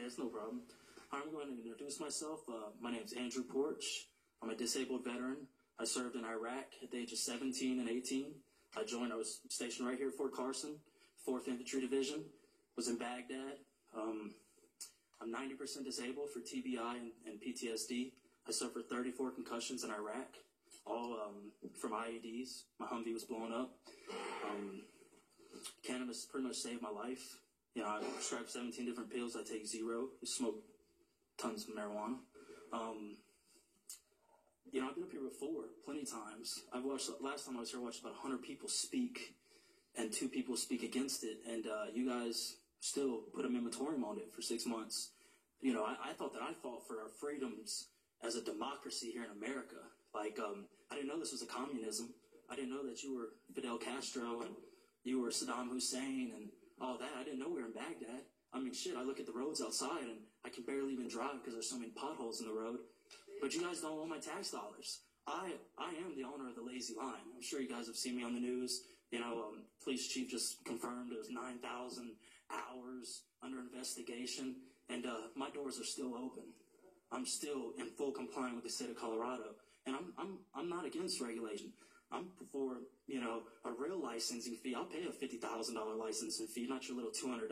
it's no problem. I'm going to introduce myself. My name is Andrew Porch. I'm a disabled veteran. I served in Iraq at the age of 17 and 18. I was stationed right here at Fort Carson, 4th Infantry Division. Was in Baghdad. I'm 90% disabled for TBI and PTSD. I suffered 34 concussions in Iraq, all from IEDs. My Humvee was blown up. Cannabis pretty much saved my life. You know, I prescribed 17 different pills. I take 0. I smoke tons of marijuana. You know, I've been up here before, plenty of times. Last time I was here, I watched about 100 people speak, and 2 people speak against it. And you guys still put a moratorium on it for 6 months. You know, I thought that I fought for our freedoms as a democracy here in America. Like, I didn't know this was a communism. I didn't know that you were Fidel Castro and you were Saddam Hussein and all that. I didn't know we were in Baghdad. I mean, shit, I look at the roads outside and I can barely even drive because there's so many potholes in the road. But you guys don't want my tax dollars. I am the owner of the Lazy Line. I'm sure you guys have seen me on the news. You know, police chief just confirmed it was 9,000 hours under investigation, and my doors are still open. I'm still in full compliance with the state of Colorado, and I'm not against regulation. I'm for, you know, a real licensing fee. I'll pay a $50,000 licensing fee, not your little $200,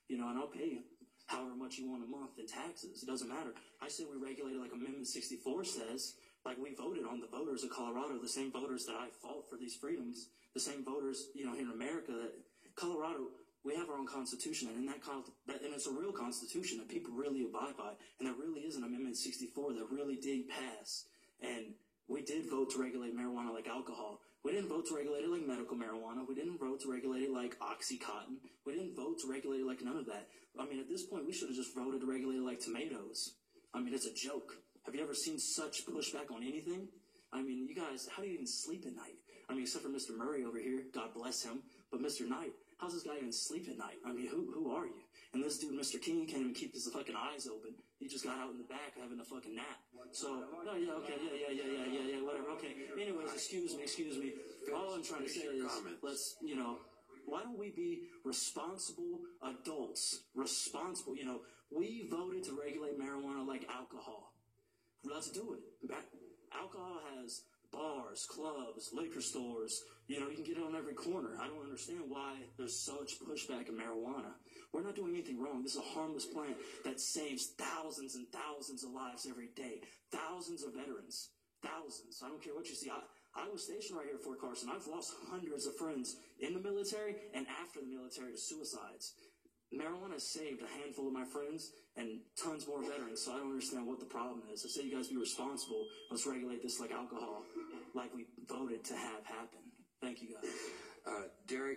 you know, and I'll pay however much you want a month in taxes. It doesn't matter. I say we regulate it like Amendment 64 says, like we voted on the voters of Colorado, the same voters that I fought for these freedoms, the same voters, you know, here in America. That Colorado, we have our own constitution, and and it's a real constitution that people really abide by, and there really is an Amendment 64 that really did pass, and we did vote to regulate marijuana like alcohol. We didn't vote to regulate it like medical marijuana. We didn't vote to regulate it like Oxycontin. We didn't vote to regulate it like none of that. I mean, at this point, we should have just voted to regulate it like tomatoes. I mean, it's a joke. Have you ever seen such pushback on anything? I mean, you guys, how do you even sleep at night? I mean, except for Mr. Murray over here, God bless him. But Mr. Knight, how's this guy even sleep at night? I mean, who are you? And this dude, Mr. King, can't even keep his fucking eyes open. He just got out in the back having a fucking nap. So, no, yeah, okay, yeah, whatever, okay. Anyways, excuse me. All I'm trying to say is, let's, you know, why don't we be responsible adults? Responsible, you know, we voted to regulate marijuana like alcohol. Let's do it. Alcohol has bars, clubs, liquor stores. You know, you can get it on every corner. I don't understand why there's such pushback in marijuana. We're not doing anything wrong. This is a harmless plant that saves thousands and thousands of lives every day. Thousands of veterans. Thousands. I don't care what you see. I was stationed right here at Fort Carson. I've lost hundreds of friends in the military and after the military to suicides. Marijuana has saved a handful of my friends and tons more veterans, so I don't understand what the problem is. I say you guys be responsible. Let's regulate this like alcohol, like we voted to have happen. Thank you, guys. Derek.